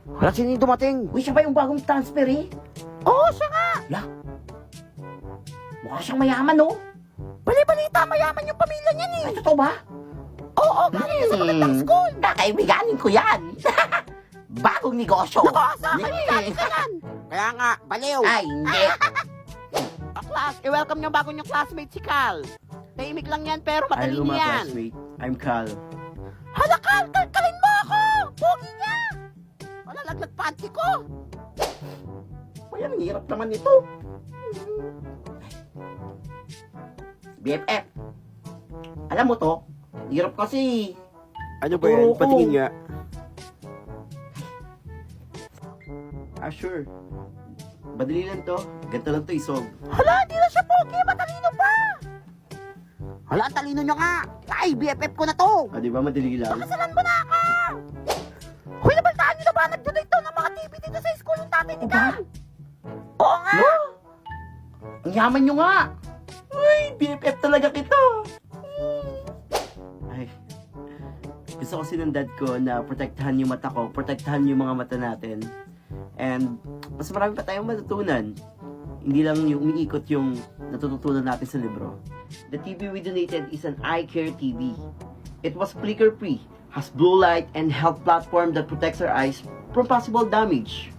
Wala sino yung dumating. Uy, siya ba yung bagong transfer eh? Oo, siya nga. La, mukha siyang mayaman, no? Bali-balita, mayaman yung pamilya niyan eh. Ay, totoo ba? Oo, galing niya sa magandang school. Kakaibiganin ko yan. Bagong negosyo. Nako, sa akin yung galing ka yan. Kaya nga, baliw. Ay, hindi. Class, i-welcome niyo bago niyong classmate si Cal. Tahimik lang yan pero matalino yan. I'm Cal. Hala, Cal, kalkalin mo ako. Pogi niya. Wala, laglag panty ko. Ay, ang hirap naman ito. BFF. Alam mo to, hirap kasi. Ano ba yan? Oo. Patingin nga. Ah, sure. Madali lang to. Ganito lang to isolve. Hala, di na siya pogi. Matalino pa. Hala, ang talino niyo nga. Ay, BFF ko na to. Ah, di ba madali lang? Kasalan mo na ako. Hoy, nabaltaan niyo na ba? Nag-donate daw ng mga TV dito sa school yung tatay ni Cal. Oo nga. No? Ang yaman nyo nga. Uy, BFF talaga kita. Ay. Gusto kasi ng dad ko na protektahan yung mata ko, protektahan yung mga mata natin. And mas marami pa tayong matutunan. Hindi lang yung umiikot yung natututunan natin sa libro. The TV we donated is an eye care TV. It was flicker-free, has blue light and health platform that protects our eyes from possible damage.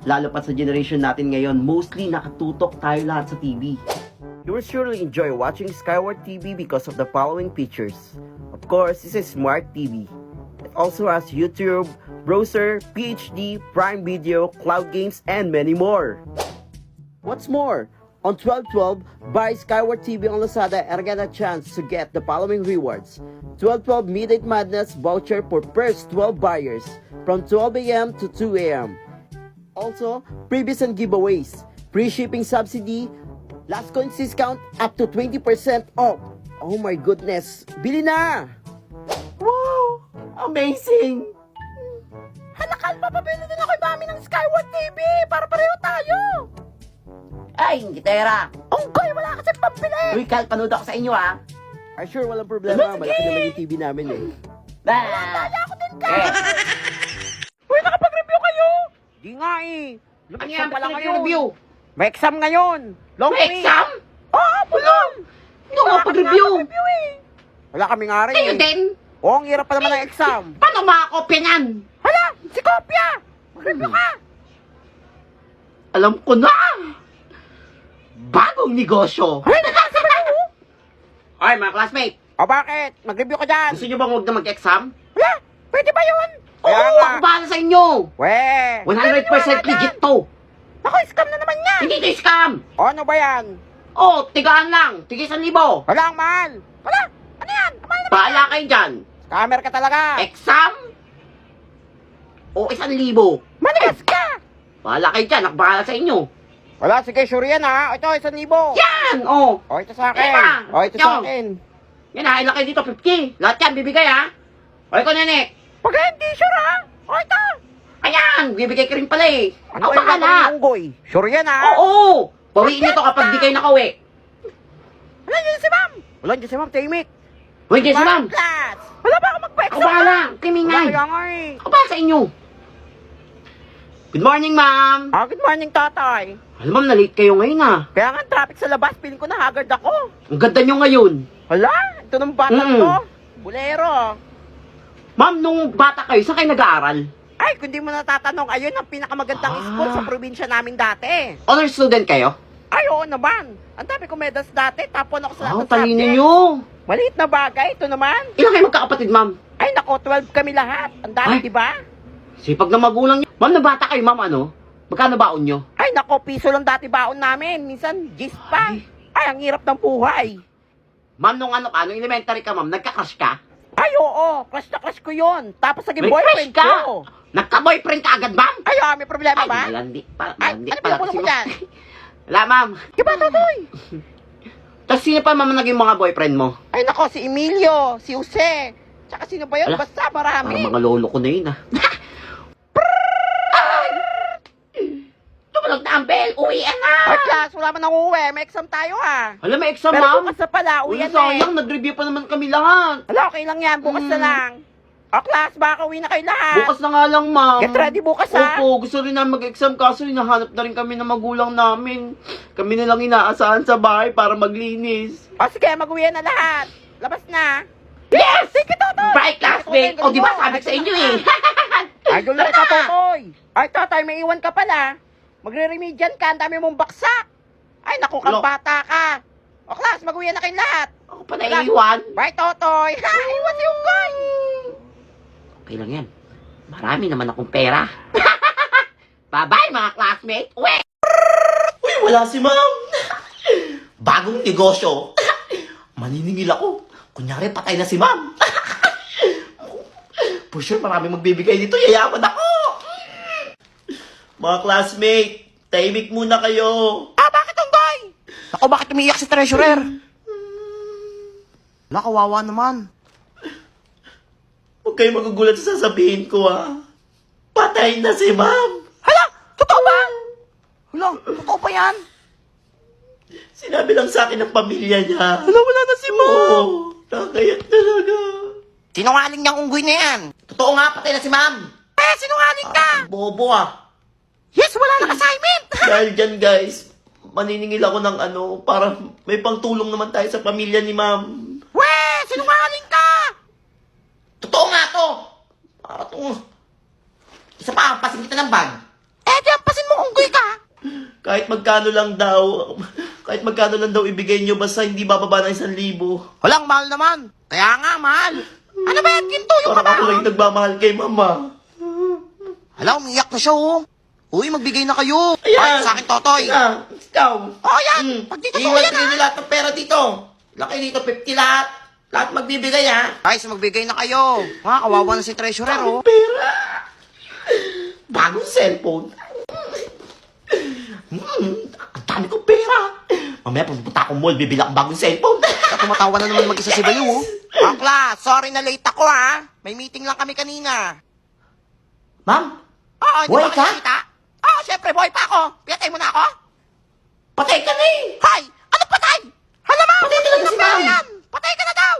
Lalo pa sa generation natin ngayon, mostly nakatutok tayo lahat sa TV. You will surely enjoy watching Skyward TV because of the following features. Of course, this is Smart TV. It also has YouTube, browser, PhD, Prime Video, cloud games, and many more. What's more, on 12/12, buy Skyward TV on Lazada and get a chance to get the following rewards. 12/12 Midnight Madness voucher for first 12 buyers from 12 a.m. to 2 a.m. Also, previous and giveaways, free shipping subsidy, last coins discount up to 20% off. Oh my goodness, bili na! Wow, amazing. Hala, Cal, papabili din ako yung mami ng Skyward TV para pareho tayo. Ay, hindi tera. Unggoy, wala kasi pambili. Uy, Cal, panood ako sa inyo ha. Ay sure, walang problema. Malaki naman yung TV namin eh. Kaya ako din, Cal. Eh, Uy, nakapag-review kayo. Di nga eh. ano yan? Ba't review? May exam ngayon. Long May quiz. exam? Oo, bulong. Hindi ko pag-review. Wala kami nga rin. Kayo eh. din? Oo, ang hirap pa naman ng exam. Paano makakopya niyan? Hala, si Kopya. Mag-review ka. Alam ko na! Bagong negosyo! Ay, nakasabay mo. Ay, mga classmate! O bakit? Mag-review ka dyan. Gusto nyo bang huwag na mag-exam? Wala, pwede ba yun? Oo, ako bahala sa inyo! We. 100% legit to! Ako, scam na naman yan. Hindi to scam! O, ano ba yan? Oh, tigaan lang! Tigis 1,000! Wala ang mahal. Wala, ano yan? Mahal na. Bahala kayo dyan! Scammer ka talaga. Exam? O 1,000? Manigas ka. Bahala kayo dyan, ako bahala sa inyo! Wala, sige, sure yan ha. Ito, 1,000. Yan! Oh! O, ito sa akin. Ema! O, ito sa Yung. akin. Yan ha, ilan kayo dito? 50! Lahat yan, bibigay ha! O, ikaw nanik! Pag hindi sure ha. O, ito. Ayan! Bibigay ka rin pala eh! Ano Ako kayo bahala! gagawin ng unggoy? Sure yan ha. Oo! Bawiin nyo to kapag di kayo nakauwi! Wala dyan si ma'am. Wala dyan si ma'am, tahimik. Uy, yes, ma'am! Class. Wala ba ako Ako magpa-exam? bahala! Wala Timingay! kaya nga eh. Ako bahala sa inyo! Good morning, ma'am! Good morning, tatay. Alam ma'am, na-late kayo ngayon ah. Kaya nga traffic sa labas, piling ko na haggard ako. Ang ganda nyo ngayon. Hala, ito ng batang Mm. to. Bulero. Ma'am, nung bata kayo, saan kayo nag-aaral? Ay, kung di mo natatanong, ayun ang pinakamagandang Ah. school sa probinsya namin dati. Honor student kayo? Ay, oo naman. Ang dami ko medals dati, tapon ako sa lahat ng talino subject. nyo. Maliit na bagay, ito naman. Ilan kayo magkakapatid, ma'am? Ay, nako, 12 kami lahat. Ang dami, Ay. di ba? Sipag na magulang nyo. Ma'am, na bata kayo, ma'am, ano? Magkano baon nyo? Ay, nako, piso lang dati baon namin. Minsan, gis pa. Ay. Ay, ang hirap ng buhay. Ma'am, nung ano ka, nung elementary ka, ma'am, nagka-crush ka? Ay, oo, crush na crush ko yun. Tapos naging May boyfriend crush ka? ko. Nagka-boyfriend ka agad, ma'am? Ay, may problema Ay, ba? malandi pa. Ay, Malandi ano pala pinakulo kasi, mo ma'am. dyan? Wala, ma'am. Diba, Totoy? Tapos sino pa, ma'am, naging mga boyfriend mo? Ay, nako, si Emilio, si Jose. Tsaka sino ba yun? Ala, Basta, marami. Parang mga lolo ko na yun, ah. Ay! Tumunog na ang bell. Uwian na! Ay, class, wala man nang uuwi. May exam tayo, Alam, may exam, Pero ma'am. bukas na pala, Uy, uwi yan sayang. Nag-review pa naman kami lahat. Wala, okay lang yan. Bukas na lang. O, class, baka uwi na kayo lahat. Bukas na nga lang, ma'am. Get ready bukas, ha? Opo, gusto rin namin mag-exam kaso hinahanap na rin kami ng magulang namin. Kami na lang inaasahan sa bahay para maglinis. O, sige, mag-uwi na lahat. Labas na. Yes! Sige, Totoy! Bye, classmate! O, di ba sabi ko sa inyo eh? Idol na ka, Totoy! Ay, Totoy, may iwan ka pala. Magre-remedian ka, ang dami mong baksak. Ay, naku, kang Lo. bata ka. O, class, mag-uwi na kayo lahat. Ako pa naiiwan. Bye, Totoy! Ha, iwan si Unggoy! Okay lang yan. Marami naman akong pera. Bye-bye, mga classmate. Uwi! Uy, wala si ma'am. Bagong negosyo. Maniningil ako. Kunyari, patay na si ma'am. For sure, marami magbibigay dito. Yayaman ako. Mga classmate, tahimik muna kayo. Ah, bakit, Unggoy? Ako, bakit umiiyak si treasurer? Wala, kawawa naman. Huwag kayo magugulat sa sasabihin ko, Patay na si ma'am. Hala, totoo ba? Wala, totoo pa yan? Sinabi lang sa akin ng pamilya niya. Wala na si ma'am. Oo, nakakayat talaga. Sinungaling niyang unggoy na yan. Totoo nga, patay na si ma'am. Eh, sinungaling ka! Bobo Yes, wala nang assignment! Dahil dyan, guys, maniningil ako ng para may pangtulong naman tayo sa pamilya ni ma'am. Weh, sinungaling ka! Totoo nga to. Isa pa, pasin kita ng bag. Eh, di ampasin mo unggoy ka! Kahit magkano lang daw ibigay nyo, basta hindi bababa ng 1,000. Walang mahal naman. Kaya nga, mahal. Ano ba yan, ginto yung Parang ako kabaho? lang nagmamahal kay mama. Hala, umiyak na siya, oh. Uy, magbigay na kayo. Ayan. Ay, sa akin, Totoy. Ikaw. Oh, yan! Pag dito Iwan yan, ko na lahat ng pera dito. Laki dito, 50 lahat. Lahat magbibigay, ha. Guys, magbigay na kayo. Mga kawawa na si treasurer, oh. Pera. Bagong cellphone. Ang dami kong pera. Mamaya, pupunta akong mall, bibili akong bagong cellphone. Tumatawa na naman mag-isa si Bayo, oh. Akla, sorry na late ako, ha? May meeting lang kami kanina. Ma'am, Oo, hindi Buhay ba ka? kita? Oo, syempre, buhay pa ako. Pinatay mo na ako? patay ka na eh. Hay! Ano patay? Hala mo! Patay talaga si ma'am. Yan. Patay ka na daw!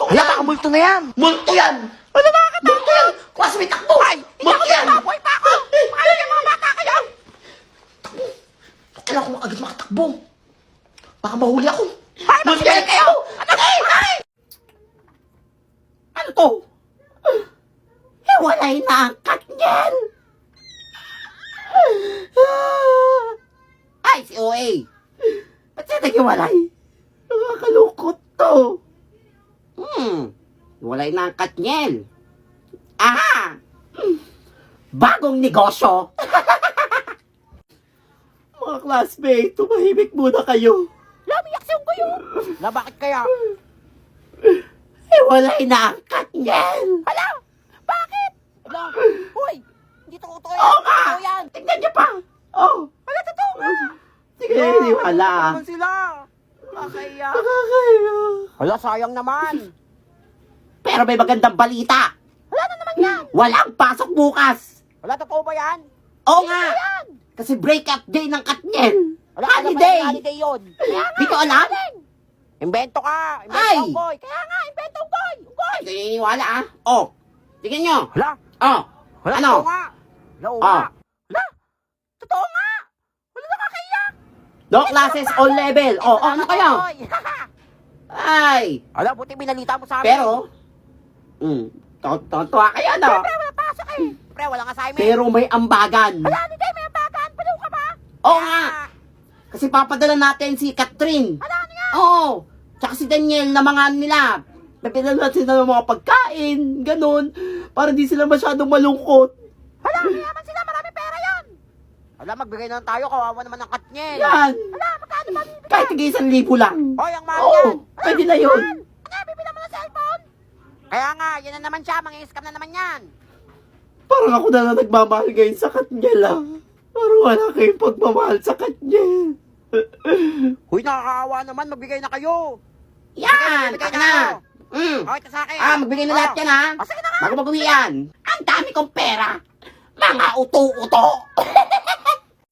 Hala, baka multo na yan. Multo yan. Ano nakakatawa? Multo yan. Classmate takbo. Hay! Hindi Multo ako yan. bata, buhay pa ako! Paano yung mga bata kayo? Kailangan ko agad makatakbo. Baka mahuli ako. Hay! Magsigaling kayo! Ano kayo? Hay! Ano to? Hiwalay na ang cut niyan. Ay, si OA. Ba't siya naghiwalay? Nakakalungkot to. Hiwalay na ang cut niyan. Aha! Bagong negosyo. Mga classmate, tumahimik muna kayo. Lamiyak si Unggoy, oh. Na bakit kaya? Hiwalay na ang cut niyan. Hala! Bakit? Hala! Uy! Hindi totoo yan! Oo nga! Totoo yan! Tignan niyo pa. Oh. Hala, totoo nga! Sige, wala. Naman sila! Nakakaya! Nakakaya. Hala, sayang naman! Pero may magandang balita. Wala na naman yan! Walang pasok bukas. Wala, totoo ba yan? Oo nga. Yan! Kasi breakup day ng kat niyan. Wala, ano ba Holiday. yung holiday yun? Kaya nga! Hindi ko alam. Invento ka! Ay! Invento Unggoy! Kaya nga, invento Unggoy! Unggoy! Hindi naniniwala Oh. Tingnan nyo. Hala! Oh. Wala, Ano? totoo nga! Wala, oo Oh. nga! Wala! Totoo nga! Wala nakakaiyak! No classes all level. Oh, ano kayo? Unggoy. Ay. Hala, buti binalita mo sa amin. Pero, tontuwa kayo, no? Pre, wala pasok eh! Pre, walang assignment! Pero may ambagan. Hala, hindi may bagan! Paliw ka ba? Oo nga. Kasi papadala natin si Catherine. Hala, ano yan? Oo. Tsaka si Daniel na mga nila. Napinala natin sila ng mga pagkain, ganun. Para di sila masyadong malungkot. Hala, mayaman sila! Marami pera yan! Hala, magbigay na lang tayo. Kawawa naman ang katnyel. Yan. Hala, magkano ba bibigyan? Kahit tigil 1,000 lang. Hoy, ang mahal Oo, yan! pwede na yun. Ano, bibila mo ng cellphone? Kaya nga, yan na naman siya. Mga-scam na naman yan. Parang ako na lang nagmamahal ngayon sa kanya lang. Parang wala kayong pagmamahal sa kanya. Huy, nakakaawa naman. Magbigay na kayo. Yan. Sige, Taka magbigay na. Okay, ito sa akin. Magbigay na lahat yan, ha? Sige na nga. Bago mag-uwi yan. Ang dami kong pera. Mga uto-uto.